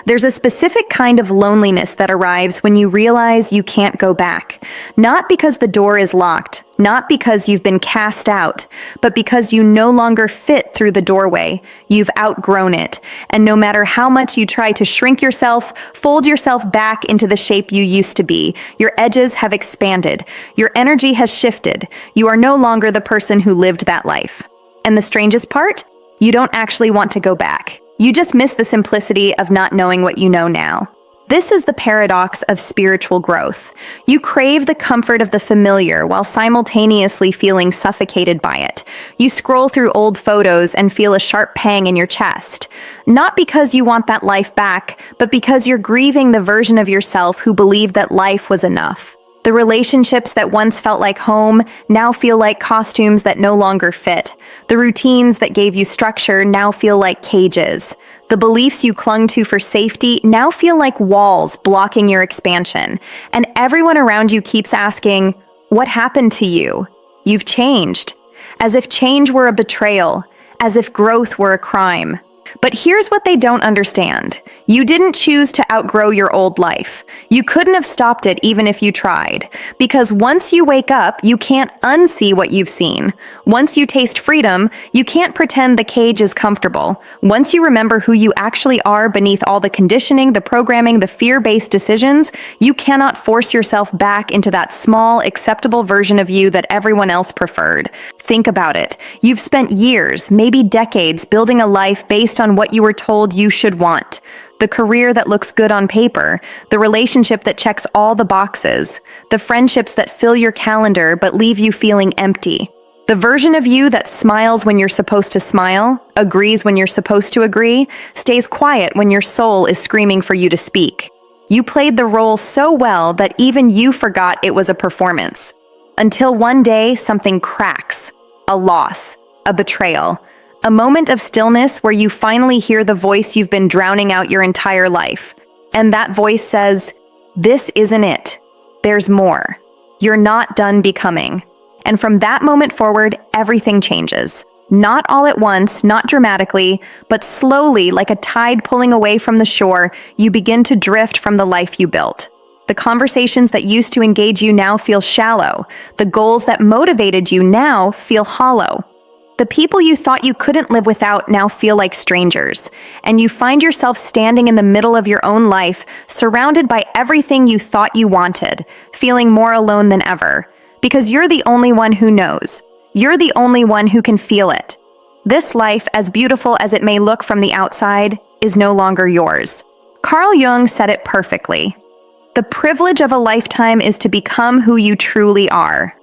There's a specific kind of loneliness that arrives when you realize you can't go back. Not because the door is locked, not because you've been cast out, but because you no longer fit through the doorway. You've outgrown it. And no matter how much you try to shrink yourself, fold yourself back into the shape you used to be, your edges have expanded. Your energy has shifted. You are no longer the person who lived that life. And the strangest part? You don't actually want to go back. You just miss the simplicity of not knowing what you know now. This is the paradox of spiritual growth. You crave the comfort of the familiar while simultaneously feeling suffocated by it. You scroll through old photos and feel a sharp pang in your chest. Not because you want that life back, but because you're grieving the version of yourself who believed that life was enough. The relationships that once felt like home now feel like costumes that no longer fit. The routines that gave you structure now feel like cages. The beliefs you clung to for safety now feel like walls blocking your expansion. And everyone around you keeps asking, "What happened to you?" You've changed. As if change were a betrayal. As if growth were a crime. But here's what they don't understand. You didn't choose to outgrow your old life. You couldn't have stopped it even if you tried. Because once you wake up, you can't unsee what you've seen. Once you taste freedom, you can't pretend the cage is comfortable. Once you remember who you actually are beneath all the conditioning, the programming, the fear-based decisions, you cannot force yourself back into that small, acceptable version of you that everyone else preferred. Think about it. You've spent years, maybe decades, building a life based on what you were told you should want. The career that looks good on paper, the relationship that checks all the boxes, the friendships that fill your calendar but leave you feeling empty. The version of you that smiles when you're supposed to smile, agrees when you're supposed to agree, stays quiet when your soul is screaming for you to speak. You played the role so well that even you forgot it was a performance. Until one day something cracks. A loss, a betrayal, a moment of stillness where you finally hear the voice you've been drowning out your entire life. And that voice says, "This isn't it. There's more. You're not done becoming." And from that moment forward, everything changes. Not all at once, not dramatically, but slowly, like a tide pulling away from the shore, you begin to drift from the life you built. The conversations that used to engage you now feel shallow. The goals that motivated you now feel hollow. The people you thought you couldn't live without now feel like strangers. And you find yourself standing in the middle of your own life, surrounded by everything you thought you wanted, feeling more alone than ever. Because you're the only one who knows. You're the only one who can feel it. This life, as beautiful as it may look from the outside, is no longer yours. Carl Jung said it perfectly. The privilege of a lifetime is to become who you truly are.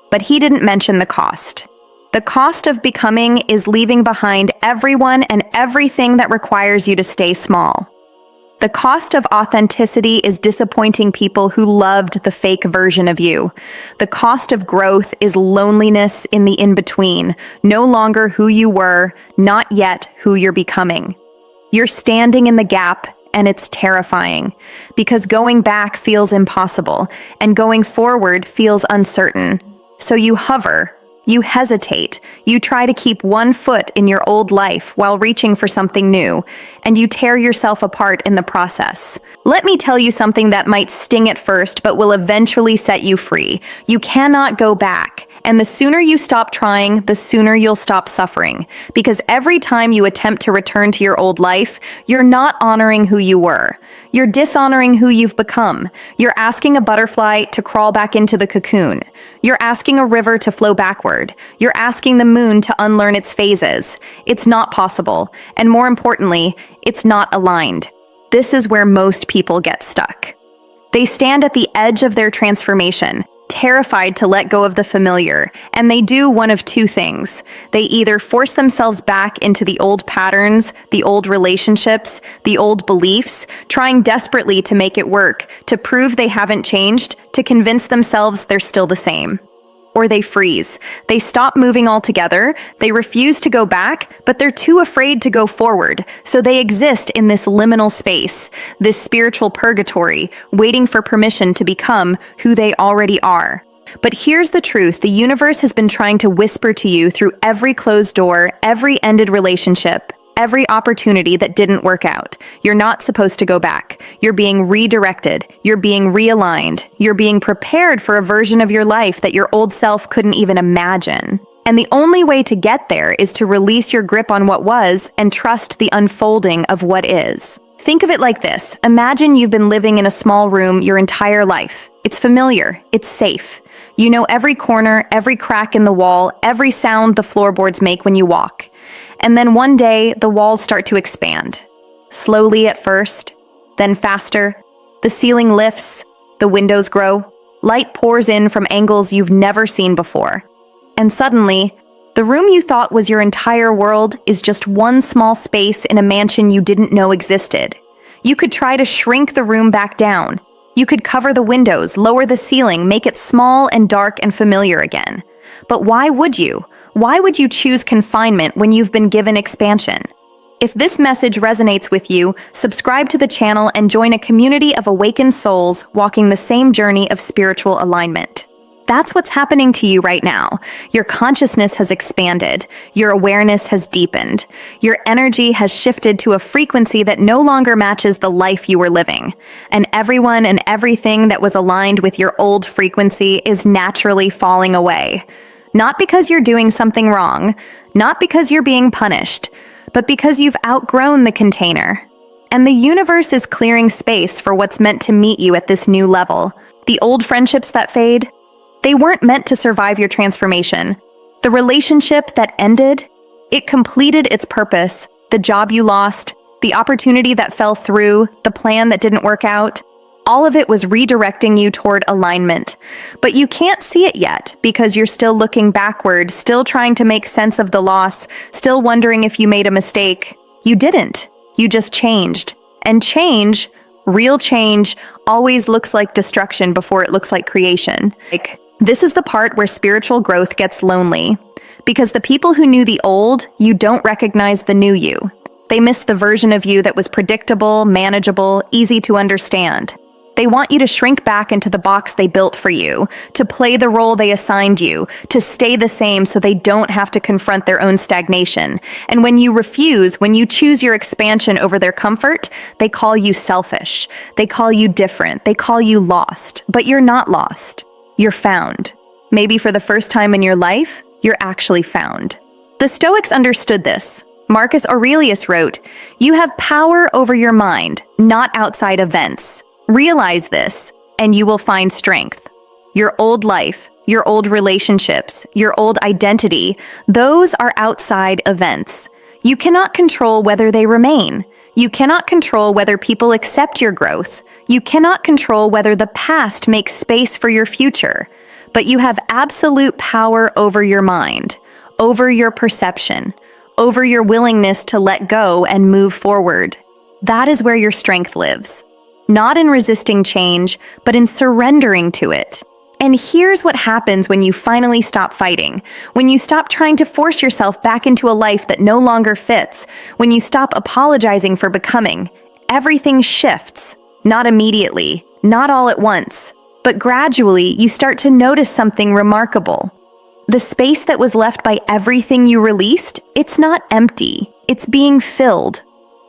But he didn't mention the cost. The cost of becoming is leaving behind everyone and everything that requires you to stay small. The cost of authenticity is disappointing people who loved the fake version of you. The cost of growth is loneliness in the in-between, no longer who you were, not yet who you're becoming. You're standing in the gap, and it's terrifying, because going back feels impossible, and going forward feels uncertain. So you hover. You hesitate, you try to keep one foot in your old life while reaching for something new, and you tear yourself apart in the process. Let me tell you something that might sting at first, but will eventually set you free. You cannot go back, and the sooner you stop trying, the sooner you'll stop suffering. Because every time you attempt to return to your old life, you're not honoring who you were. You're dishonoring who you've become. You're asking a butterfly to crawl back into the cocoon. You're asking a river to flow backward. You're asking the moon to unlearn its phases. It's not possible. And more importantly, it's not aligned. This is where most people get stuck. They stand at the edge of their transformation, terrified to let go of the familiar, and they do one of two things. They either force themselves back into the old patterns, the old relationships, the old beliefs, trying desperately to make it work, to prove they haven't changed, to convince themselves they're still the same. Or they freeze. They stop moving altogether, they refuse to go back, but they're too afraid to go forward, so they exist in this liminal space, this spiritual purgatory, waiting for permission to become who they already are. But here's the truth: the universe has been trying to whisper to you through every closed door, every ended relationship. every opportunity that didn't work out. You're not supposed to go back. You're being redirected. You're being realigned. You're being prepared for a version of your life that your old self couldn't even imagine. And the only way to get there is to release your grip on what was and trust the unfolding of what is. Think of it like this. Imagine you've been living in a small room your entire life. It's familiar. It's safe. You know every corner, every crack in the wall, every sound the floorboards make when you walk. And then one day, the walls start to expand. Slowly at first, then faster. The ceiling lifts, the windows grow, light pours in from angles you've never seen before. And suddenly, the room you thought was your entire world is just one small space in a mansion you didn't know existed. You could try to shrink the room back down. You could cover the windows, lower the ceiling, make it small and dark and familiar again. But why would you? Why would you choose confinement when you've been given expansion? If this message resonates with you, subscribe to the channel and join a community of awakened souls walking the same journey of spiritual alignment. That's what's happening to you right now. Your consciousness has expanded. Your awareness has deepened. Your energy has shifted to a frequency that no longer matches the life you were living. And everyone and everything that was aligned with your old frequency is naturally falling away. Not because you're doing something wrong, not because you're being punished, but because you've outgrown the container. And the universe is clearing space for what's meant to meet you at this new level. The old friendships that fade, they weren't meant to survive your transformation. The relationship that ended, it completed its purpose. The job you lost, the opportunity that fell through, the plan that didn't work out, all of it was redirecting you toward alignment. But you can't see it yet because you're still looking backward, still trying to make sense of the loss, still wondering if you made a mistake. You didn't. You just changed. And change, real change, always looks like destruction before it looks like creation. This is the part where spiritual growth gets lonely. Because the people who knew the old, you don't recognize the new you. They miss the version of you that was predictable, manageable, easy to understand. They want you to shrink back into the box they built for you, to play the role they assigned you, to stay the same so they don't have to confront their own stagnation. And when you refuse, when you choose your expansion over their comfort, they call you selfish. They call you different. They call you lost. But you're not lost. You're found. Maybe for the first time in your life, you're actually found. The Stoics understood this. Marcus Aurelius wrote, "You have power over your mind, not outside events. Realize this, and you will find strength." Your old life, your old relationships, your old identity, those are outside events. You cannot control whether they remain. You cannot control whether people accept your growth. You cannot control whether the past makes space for your future. But you have absolute power over your mind, over your perception, over your willingness to let go and move forward. That is where your strength lives. Not in resisting change, but in surrendering to it. And here's what happens when you finally stop fighting, when you stop trying to force yourself back into a life that no longer fits, when you stop apologizing for becoming. Everything shifts, not immediately, not all at once, but gradually you start to notice something remarkable. The space that was left by everything you released, it's not empty, it's being filled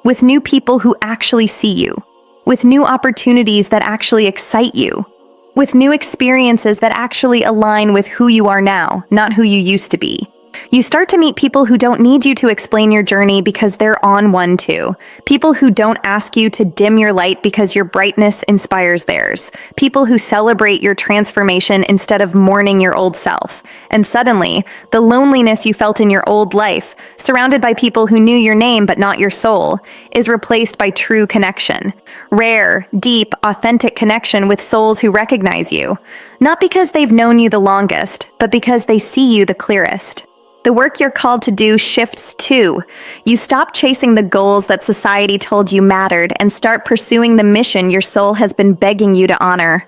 with new people who actually see you, with new opportunities that actually excite you, with new experiences that actually align with who you are now, not who you used to be. You start to meet people who don't need you to explain your journey because they're on one too. People who don't ask you to dim your light because your brightness inspires theirs. People who celebrate your transformation instead of mourning your old self. And suddenly, the loneliness you felt in your old life, surrounded by people who knew your name but not your soul, is replaced by true connection. Rare, deep, authentic connection with souls who recognize you. Not because they've known you the longest, but because they see you the clearest. The work you're called to do shifts too. You stop chasing the goals that society told you mattered and start pursuing the mission your soul has been begging you to honor.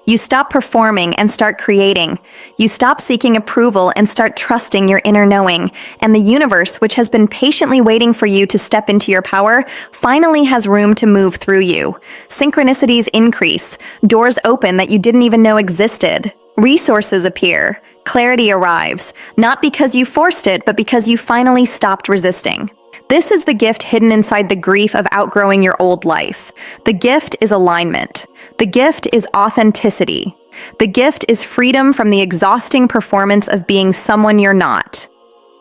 You stop performing and start creating. You stop seeking approval and start trusting your inner knowing. And the universe, which has been patiently waiting for you to step into your power, finally has room to move through you. Synchronicities increase. Doors open that you didn't even know existed. Resources appear. Clarity arrives. Not because you forced it, but because you finally stopped resisting. This is the gift hidden inside the grief of outgrowing your old life. The gift is alignment. The gift is authenticity. The gift is freedom from the exhausting performance of being someone you're not.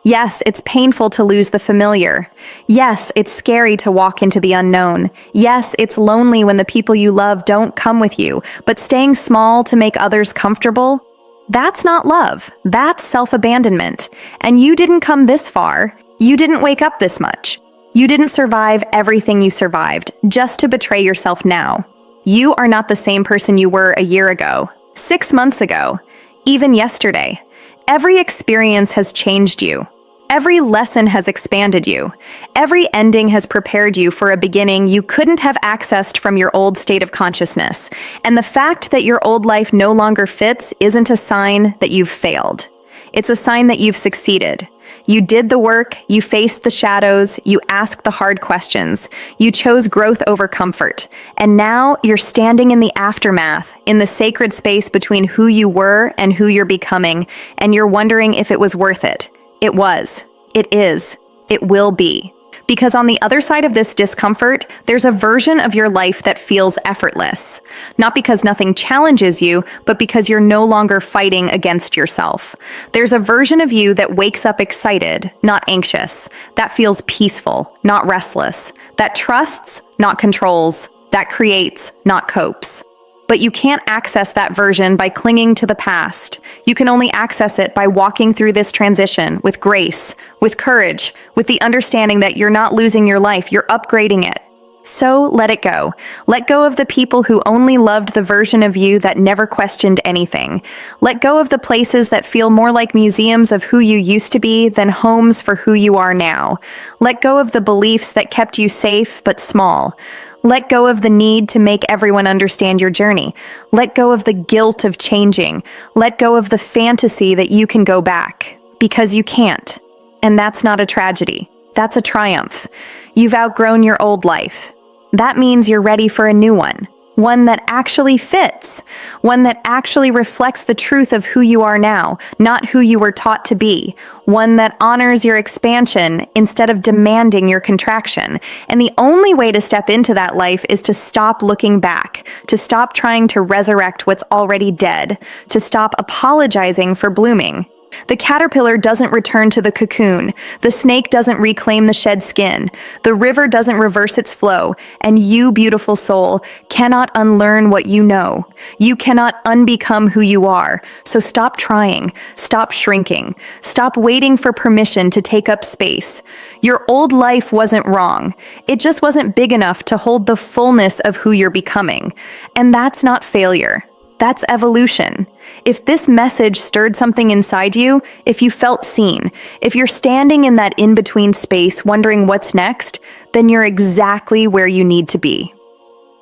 Yes, it's painful to lose the familiar. Yes, it's scary to walk into the unknown. Yes, it's lonely when the people you love don't come with you, but staying small to make others comfortable? That's not love. That's self-abandonment. And you didn't come this far. You didn't wake up this much. You didn't survive everything you survived just to betray yourself now. You are not the same person you were a year ago, 6 months ago, even yesterday. Every experience has changed you. Every lesson has expanded you. Every ending has prepared you for a beginning you couldn't have accessed from your old state of consciousness. And the fact that your old life no longer fits isn't a sign that you've failed. It's a sign that you've succeeded. You did the work, you faced the shadows, you asked the hard questions, you chose growth over comfort. And now you're standing in the aftermath, in the sacred space between who you were and who you're becoming, and you're wondering if it was worth it. It was. It is. It will be. Because on the other side of this discomfort, there's a version of your life that feels effortless. Not because nothing challenges you, but because you're no longer fighting against yourself. There's a version of you that wakes up excited, not anxious. That feels peaceful, not restless. That trusts, not controls. That creates, not copes. But you can't access that version by clinging to the past. You can only access it by walking through this transition with grace, with courage, with the understanding that you're not losing your life, you're upgrading it. So let it go. Let go of the people who only loved the version of you that never questioned anything. Let go of the places that feel more like museums of who you used to be than homes for who you are now. Let go of the beliefs that kept you safe but small. Let go of the need to make everyone understand your journey. Let go of the guilt of changing. Let go of the fantasy that you can go back. Because you can't. And that's not a tragedy. That's a triumph. You've outgrown your old life. That means you're ready for a new one. One that actually fits. One that actually reflects the truth of who you are now, not who you were taught to be. One that honors your expansion instead of demanding your contraction. And the only way to step into that life is to stop looking back, to stop trying to resurrect what's already dead, to stop apologizing for blooming. The caterpillar doesn't return to the cocoon. The snake doesn't reclaim the shed skin. The river doesn't reverse its flow. And you, beautiful soul, cannot unlearn what you know. You cannot unbecome who you are. So stop trying. Stop shrinking. Stop waiting for permission to take up space. Your old life wasn't wrong. It just wasn't big enough to hold the fullness of who you're becoming. And that's not failure. That's evolution. If this message stirred something inside you, if you felt seen, if you're standing in that in-between space wondering what's next, then you're exactly where you need to be.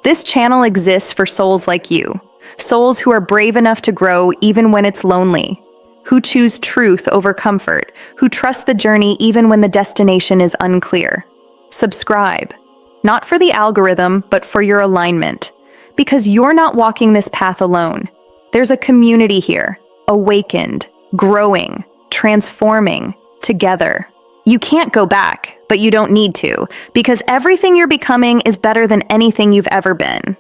This channel exists for souls like you, souls who are brave enough to grow even when it's lonely, who choose truth over comfort, who trust the journey even when the destination is unclear. Subscribe, not for the algorithm, but for your alignment. Because you're not walking this path alone. There's a community here, awakened, growing, transforming, together. You can't go back, but you don't need to, because everything you're becoming is better than anything you've ever been.